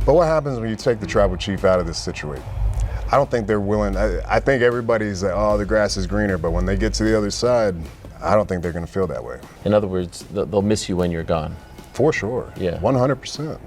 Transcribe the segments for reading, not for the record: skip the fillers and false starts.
But what happens when you take the tribal chief out of this situation? I don't think they're willing. I think everybody's like, oh, the grass is greener. But when they get to the other side, I don't think they're going to feel that way. In other words, they'll miss you when you're gone. For sure. Yeah. 100%.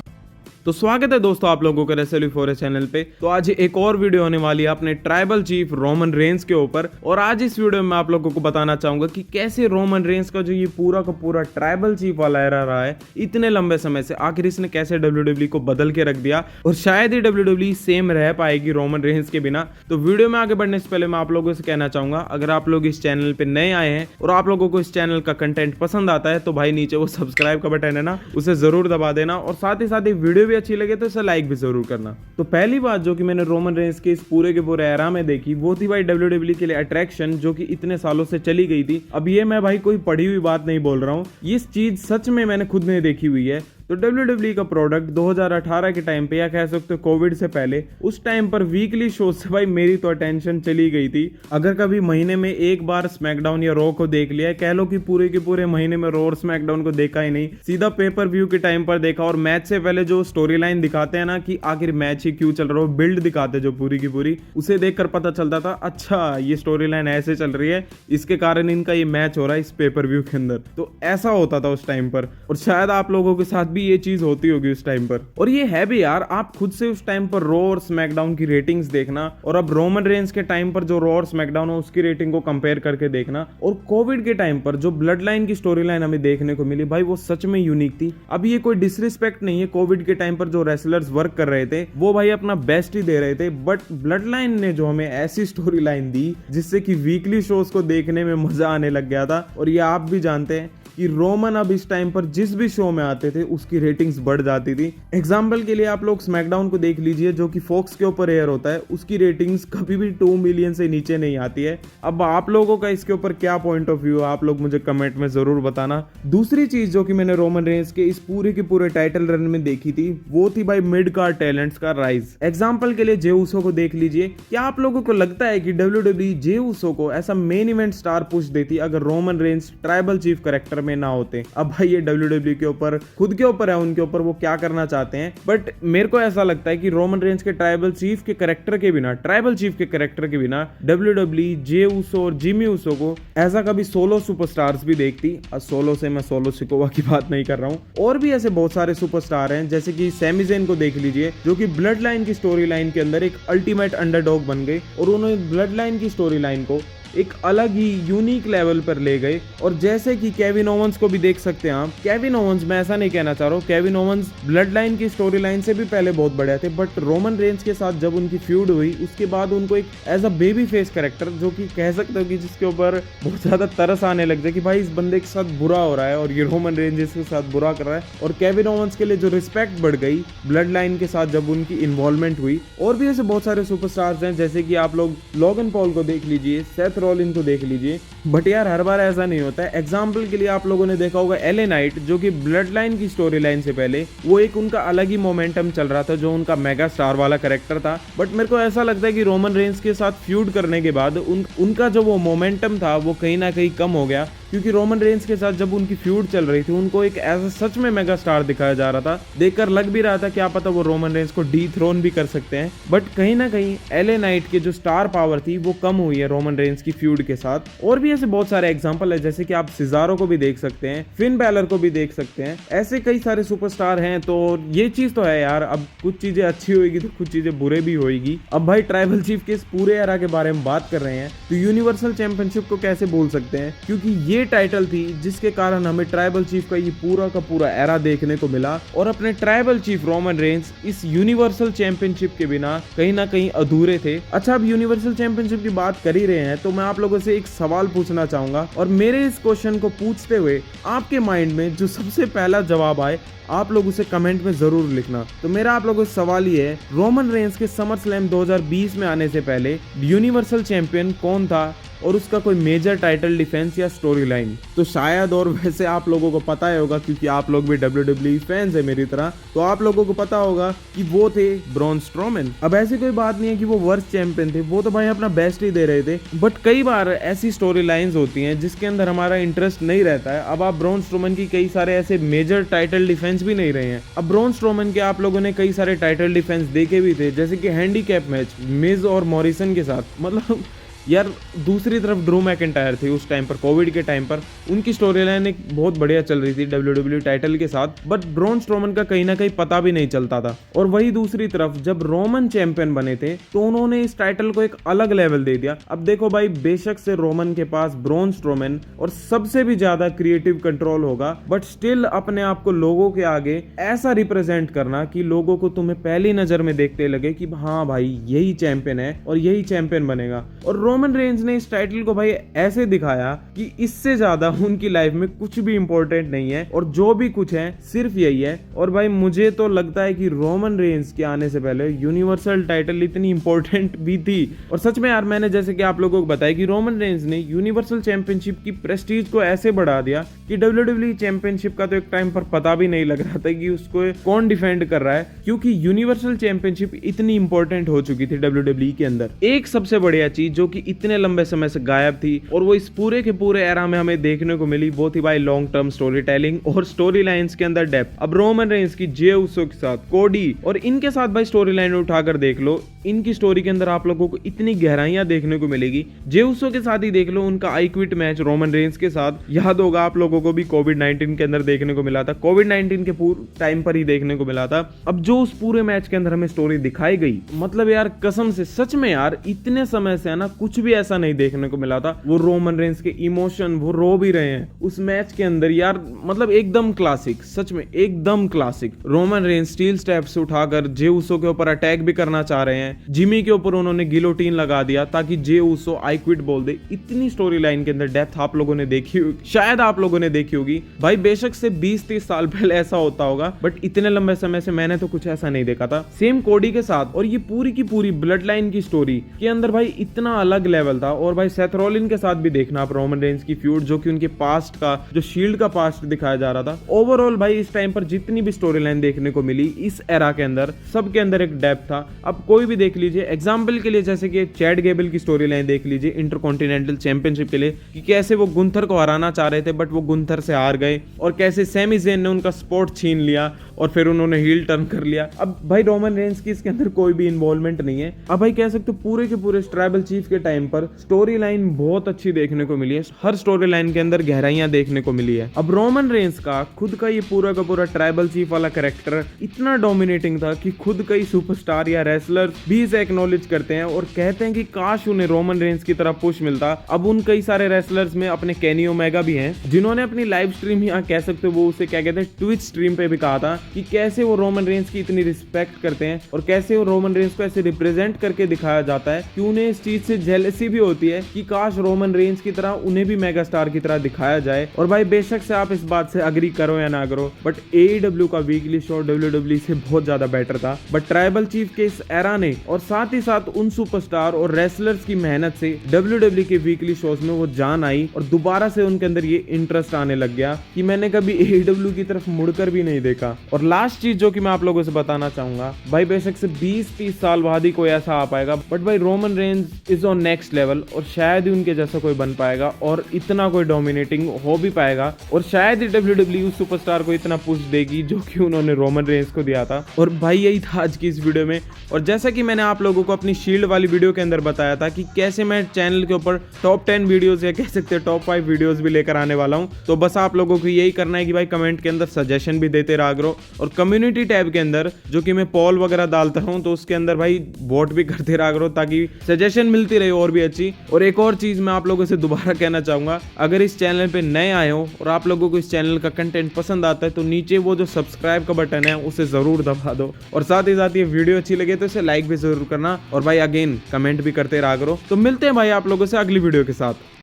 तो स्वागत है दोस्तों आप लोगों के रेसलू4 channel पे। तो आज एक और वीडियो होने वाली है अपने ट्राइबल चीफ रोमन रेंस के ऊपर। और आज इस वीडियो में आप लोगों को बताना चाहूंगा कि कैसे रोमन रेंस का जो ये पूरा का पूरा ट्राइबल चीफ वाला एरा रहा है इतने लंबे समय से, आखिर इसने कैसे WWE को बदल के रख दिया और शायद ही WWE सेम रह पाएगी रोमन रेंस के बिना। तो वीडियो में आगे बढ़ने से पहले मैं आप लोगों से कहना चाहूंगा, अगर आप लोग इस चैनल पे नए आए हैं और आप लोगों को इस चैनल का कंटेंट पसंद आता है तो भाई नीचे वो सब्सक्राइब का बटन है ना, उसे जरूर दबा देना और साथ ही वीडियो भी अच्छी लगे तो इसे लाइक भी जरूर करना। तो पहली बात जो कि मैंने रोमन रेंस के इस पूरे के पूरे एरा में देखी वो थी भाई WWE के लिए अट्रैक्शन जो कि इतने सालों से चली गई थी। अब ये मैं भाई कोई पढ़ी हुई बात नहीं बोल रहा हूँ, ये चीज सच में मैंने खुद ने देखी हुई है। तो WWE का प्रोडक्ट 2018 के टाइम पे या कह सकते हो कोविड से पहले उस टाइम पर वीकली शो से भाई मेरी तो अटेंशन चली गई थी। अगर कभी महीने में एक बार स्मैकडाउन या रॉ को देख लिया, कह लो कि पूरे के पूरे महीने में रॉ और स्मैकडाउन को देखा ही नहीं, सीधा पेपर व्यू के टाइम पर देखा। और मैच से पहले जो स्टोरी लाइन दिखाते हैं ना कि आखिर मैच ही क्यों चल रहा हो, बिल्ड दिखाते जो पूरी की पूरी, उसे देखकर पता चलता था अच्छा ये स्टोरी लाइन ऐसे चल रही है, इसके कारण इनका ये मैच हो रहा है इस पेपर व्यू के अंदर। तो ऐसा होता था उस टाइम पर और शायद आप लोगों के साथ भी ये चीज होती होगी उस टाइम पर। और ये है भी यार, आप खुद से उस टाइम पर रॉ और स्मैकडाउन की रेटिंग्स देखना और अब रोमन रेंस के टाइम पर जो रॉ और स्मैकडाउन है उसकी रेटिंग को कंपेयर करके देखना। और कोविड के टाइम पर जो ब्लड लाइन की स्टोरी लाइन हमें देखने को मिली भाई वो सच में यूनिक थी। अब ये कोई डिसरिस्पेक्ट नहीं है, कोविड के टाइम पर जो रेसलर्स वर्क कर रहे थे वो भाई अपना बेस्ट ही दे रहे थे, बट ब्लड लाइन ने जो हमें ऐसी स्टोरी लाइन दी जिससे कि वीकली शोज को देखने में मजा आने लग गया था। और ये आप भी जानते हैं कि रोमन अब इस टाइम पर जिस भी शो में आते थे उसकी रेटिंग्स बढ़ जाती थी। एग्जाम्पल के लिए आप लोग स्मैकडाउन को देख लीजिए जो कि फॉक्स के ऊपर एयर होता है, उसकी रेटिंग्स कभी भी 2 मिलियन से नीचे नहीं आती है। अब आप लोगों का इसके ऊपर क्या पॉइंट ऑफ व्यू है आप लोग मुझे कमेंट में जरूर बताना। दूसरी चीज जो कि मैंने रोमन रेंस के इस पूरे के पूरे टाइटल रन में देखी थी वो थी भाई मिड कार्ड टैलेंट्स का राइज। एग्जाम्पल के लिए जे उसो को देख लीजिए, क्या आप लोगों को लगता है कि WWE जे उसो को ऐसा मेन इवेंट स्टार पुश देती अगर Roman Reigns tribal chief character में ना होते? अब भाई ये WWE के ऊपर खुद के ऊपर है, उनके ऊपर वो क्या करना चाहते हैं, बट मेरे को ऐसा लगता है कि रोमन रेंस के ट्राइबल चीफ के कैरेक्टर के बिना, ट्राइबल चीफ के कैरेक्टर के बिना WWE जे उसो और जिमी उसो को ऐसा कभी सोलो सुपरस्टार्स भी देखती। सोलो से मैं सोलो सिकोवा की बात नहीं कर रहा हूँ, और भी ऐसे बहुत सारे सुपरस्टार हैं जैसे कि सैमी ज़ेन को देख लीजिए जो कि ब्लड लाइन की स्टोरी लाइन के अंदर एक अल्टीमेट अंडरडॉग बन गए और उन्होंने ब्लड लाइन की स्टोरी लाइन को एक अलग ही यूनिक लेवल पर ले गए। और जैसे कि केविन ओवंस को भी देख सकते हैं आप, केविन ओवंस, मैं ऐसा नहीं कहना चाह रहा हूँ, केविन ओवंस ब्लड लाइन की स्टोरी लाइन से भी पहले बहुत बढ़िया थे, बट रोमन रेंस के साथ जब उनकी फ्यूड हुई उसके बाद उनको एक as a baby face character जो कि कह सकते हो कि जिसके ऊपर बहुत ज्यादा तरस आने लग जाए कि भाई इस बंदे के साथ बुरा हो रहा है और ये रोमन रेंस इसके साथ बुरा कर रहा है। और केविन ओवंस के लिए जो रिस्पेक्ट बढ़ गई ब्लड लाइन के साथ जब उनकी इन्वॉल्वमेंट हुई। और भी ऐसे बहुत सारे सुपरस्टार्स हैं जैसे कि आप लोग लोगन पॉल को देख लीजिए, सेथ रॉलिन को देख लीजिए, बट यार हर बार ऐसा नहीं होता है। एग्जाम्पल के लिए आप लोगों ने देखा होगा एले नाइट जो कि ब्लड लाइन की स्टोरी लाइन से पहले वो एक उनका अलग ही मोमेंटम चल रहा था जो उनका मेगा स्टार वाला कैरेक्टर था, बट मेरे को ऐसा लगता है कि रोमन रेंस के साथ फ्यूड करने के बाद उनका जो वो मोमेंटम था वो कहीं ना कहीं कम हो गया, क्योंकि रोमन रेंस के साथ जब उनकी फ्यूड चल रही थी उनको एक ऐसा सच में मेगा स्टार दिखाया जा रहा था, देखकर लग भी रहा था क्या पता वो रोमन रेंस को डीथ्रोन भी कर सकते हैं। बट कहीं ना कहीं एले नाइट की जो स्टार पावर थी वो कम हुई है रोमन रेंस की फ्यूड के साथ। और भी ऐसे बहुत सारे एग्जांपल है जैसे कि आप सिजारो को भी देख सकते हैं, फिन बैलर को भी देख सकते हैं, ऐसे कई सारे सुपरस्टार हैं। तो ये चीज तो है यार, अब कुछ चीजें अच्छी होगी तो कुछ चीजें बुरे भी होगी। अब भाई ट्राइबल चीफ के इस पूरे एरा के बारे में बात कर रहे हैं तो यूनिवर्सल चैंपियनशिप को कैसे बोल सकते हैं, क्योंकि ये टाइटल थी जिसके कारण हमें ट्राइबल चीफ का ये पूरा का पूरा एरा देखने को मिला। और अपने ट्राइबल चीफ रोमन रेंस इस यूनिवर्सल चैंपियनशिप के बिना कहीं ना कहीं अधूरे थे। अच्छा, अब यूनिवर्सल चैंपियनशिप की बात कर ही रहे हैं तो मैं आप लोगों से एक सवाल पूछना चाहूंगा और मेरे इस क्वेश्चन को पूछते हुए आपके माइंड में जो सबसे पहला जवाब आए आप लोग उसे कमेंट में जरूर लिखना। तो मेरा आप लोगों से सवाल ये है, रोमन रेंस के समर स्लैम 2020 में आने से पहले यूनिवर्सल चैंपियन कौन था और उसका कोई मेजर टाइटल डिफेंस या स्टोरी लाइन। तो शायद, और वैसे आप लोगों को पता ही होगा क्योंकि आप लोग भी WWE फैंस है मेरी तरह, तो आप लोगों को पता होगा कि वो थे ब्रॉन स्ट्रोमैन। अब ऐसी कोई बात नहीं है कि वो वर्स्ट चैंपियन थे, वो तो भाई अपना बेस्ट ही दे रहे थे, बट कई बार ऐसी स्टोरी लाइंस होती हैं जिसके अंदर हमारा इंटरेस्ट नहीं रहता है। अब आप ब्रॉन स्ट्रोमैन की कई सारे ऐसे मेजर टाइटल डिफेंस भी नहीं रहे हैं। अब ब्रॉन स्ट्रोमैन के आप लोगों ने कई सारे टाइटल डिफेंस देखे भी थे, जैसे कि हैंडीकैप मैच मिज और मॉरिसन के साथ। मतलब यार दूसरी तरफ ड्रू मैकिंटायर थे उस टाइम पर, कोविड के टाइम पर उनकी स्टोरी लाइन एक बहुत बढ़िया चल रही थी WWE टाइटल के साथ, बट ब्रॉन स्ट्रोमैन का कहीं ना कहीं पता भी नहीं चलता था। और वही दूसरी तरफ जब रोमन चैंपियन बने थे तो उन्होंने इस टाइटल को एक अलग लेवल दे दिया। अब देखो भाई, बेशक से रोमन के पास ब्रॉन स्ट्रोमैन और सबसे भी ज्यादा क्रिएटिव कंट्रोल होगा, बट स्टिल अपने आप को लोगों के आगे ऐसा रिप्रेजेंट करना कि लोगों को तुम्हें पहली नजर में देखते लगे कि हाँ भाई यही चैंपियन है और यही चैंपियन बनेगा। और रोमन रेंज ने इस टाइटल को भाई ऐसे दिखाया कि इससे ज्यादा उनकी लाइफ में कुछ भी इंपॉर्टेंट नहीं है और जो भी कुछ है सिर्फ यही है। और भाई मुझे तो लगता है कि रोमन रेंज के आने से पहले यूनिवर्सल टाइटल इतनी इंपॉर्टेंट भी थी। और सच में यार, मैंने जैसे कि आप लोगों को बताया कि रोमन रेंज ने यूनिवर्सल चैंपियनशिप की प्रेस्टीज को ऐसे बढ़ा दिया कि WWE चैंपियनशिप का तो एक टाइम पर पता भी नहीं लग रहा था कि उसको कौन डिफेंड कर रहा है, क्योंकि यूनिवर्सल चैंपियनशिप इतनी इंपॉर्टेंट हो चुकी थी WWE के अंदर। एक सबसे बढ़िया चीज जो कि इतने लंबे समय से गायब थी और वो इस पूरे के पूरे एरा में हमें देखने को मिली, वो थी भाई लॉन्ग टर्म स्टोरी टेलिंग और स्टोरी लाइंस के अंदर डेप्थ। अब रोमन रेंज की जे उसो के साथ, कोडी और इनके साथ भाई स्टोरी लाइन उठाकर देख लो, इनकी स्टोरी के अंदर आप लोगों को इतनी गहराइयां देखने को मिलेगी। जे उसो के साथ ही देख लो उनका I quit match Roman Reigns के साथ, याद होगा आप लोगों को भी कोविड-19 के अंदर देखने को मिला था, कोविड-19 के पूरे टाइम पर ही देखने को मिला था। अब जो उस पूरे मैच के अंदर हमें स्टोरी दिखाई गई, मतलब यार कसम से सच में यार इतने समय से है ना कुछ भी ऐसा नहीं देखने को मिला था। वो रोमन रेंज के इमोशन, वो रो भी रहे हैं उस मैच के अंदर यार, मतलब एकदम क्लासिक, सच में एकदम classic. Roman Reigns steel steps उठाकर जे उसो के ऊपर अटैक भी करना चाह रहे हैं, जिमी के ऊपर उन्होंने गिलोटीन लगा दिया ताकि जे उसो आई क्विट बोल दे। इतनी स्टोरी लाइन के अंदर डेप्थ आप लोगों ने देखी होगी, शायद आप लोगों ने देखी होगी भाई। बेशक से 20-30 साल पहले ऐसा होता होगा, बट इतने लंबे समय से मैंने तो कुछ ऐसा नहीं देखा था। सेम कोडी के साथ, और ये पूरी की पूरी ब्लड लाइन की स्टोरी के अंदर भाई इतना अलग लेवल था। और भाई सेथ रॉलिन के साथ भी देखना आप रोमन रेंज की फ्यूड, जो कि उनके पास्ट का, जो शील्ड का पास्ट दिखाया जा रहा था। ओवरऑल भाई इस टाइम पर जितनी भी स्टोरी लाइन देखने को मिली इस एरा के अंदर, सबके अंदर एक डेप्थ था। अब कोई भी देख लीजिए, एग्जांपल के लिए जैसे कि चैड गेबल की स्टोरी लाइन देख लीजिए इंटरकॉन्टिनेंटल चैंपियनशिप के लिए, कि कैसे वो गुंथर को हराना चाह रहे थे बट वो गुंथर से हार गए, और कैसे सैमी ज़ेन ने उनका स्पॉट छीन लिया और फिर उन्होंने हील टर्न कर लिया। अब भाई रोमन रेंज की इसके अंदर कोई भी इन्वॉल्वमेंट नहीं है। अब भाई कह सकते हो पूरे के पूरे ट्राइबल चीफ के टाइम पर स्टोरी लाइन बहुत अच्छी देखने को मिली है, हर स्टोरी लाइन के अंदर गहराइयां देखने को मिली है। अब रोमन रेंज का खुद का ये पूरा का पूरा ट्राइबल चीफ वाला कैरेक्टर इतना डोमिनेटिंग था कि खुद कई सुपरस्टार या रेसलर भी इसे एक्नॉलेज करते हैं और कहते हैं कि काश उन्हें रोमन रेंज की तरह पुश मिलता। अब उन कई सारे रेसलर्स में अपने केनी ओमेगा भी हैं, जिन्होंने अपनी लाइव स्ट्रीम या कह सकते हो वो उसे क्या कहते हैं ट्विच स्ट्रीम पे भी कहा था कि कैसे वो रोमन रेंज की इतनी रिस्पेक्ट करते हैं और कैसे वो रोमन रेंज को ऐसे रिप्रेजेंट करके दिखाया जाता है कि उन्हें इस चीज से जेलसी भी होती है कि काश रोमन रेंज की तरह उन्हें भी मेगा स्टार की तरह दिखाया जाए। और भाई बेशक से आप इस बात से अग्री करो या ना करो, बट AEW का वीकली शो WWE से बहुत ज्यादा बेटर था। बट ट्राइबल चीफ के इस एरा ने और साथ ही साथ उन सुपरस्टार और रेसलर्स की मेहनत से WWE के वीकली शोज में वो जान आई और दोबारा से उनके अंदर ये इंटरेस्ट आने लग गया कि मैंने कभी AEW की तरफ मुड़कर भी नहीं देखा। और लास्ट चीज जो कि मैं आप लोगों से बताना चाहूंगा, भाई बेशक से 20-30 साल बाद ही कोई ऐसा आ पाएगा, बट भाई Roman Reigns is on next level और शायद ही उनके जैसा कोई बन पाएगा और इतना कोई डोमिनेटिंग हो भी पाएगा, और शायद ही WWE उस सुपरस्टार को इतना पुश देगी जो कि उन्होंने रोमन रेंज को दिया था। और भाई यही था आज की इस वीडियो में। और जैसा कि मैंने आप लोगों को अपनी शील्ड वाली वीडियो के अंदर बताया था कि कैसे मैं चैनल के ऊपर टॉप 10 वीडियोस या कह सकते हैं टॉप 5 वीडियोस भी लेकर आने वाला हूं, तो बस आप लोगों को यही करना है कि भाई कमेंट के अंदर सजेशन भी देते रहा करो, और कम्युनिटी टैब के अंदर जो कि मैं पोल वगैरह डालता हूं तो उसके अंदर भाई वोट भी करते रहा करो ताकि सजेशन मिलती रहे और भी अच्छी। और एक और चीज मैं आप लोगों से दोबारा कहना चाहूंगा, अगर इस चैनल पे नए आए हो और आप लोगों को इस चैनल का कंटेंट पसंद आता है तो नीचे वो जो सब्सक्राइब का बटन है उसे जरूर दबा दो, और साथ ही साथ ये वीडियो अच्छी लगे तो इसे लाइक भी जरूर करना, और भाई अगेन कमेंट भी करते रहा करो। तो मिलते हैं भाई आप लोगों से अगली वीडियो के साथ।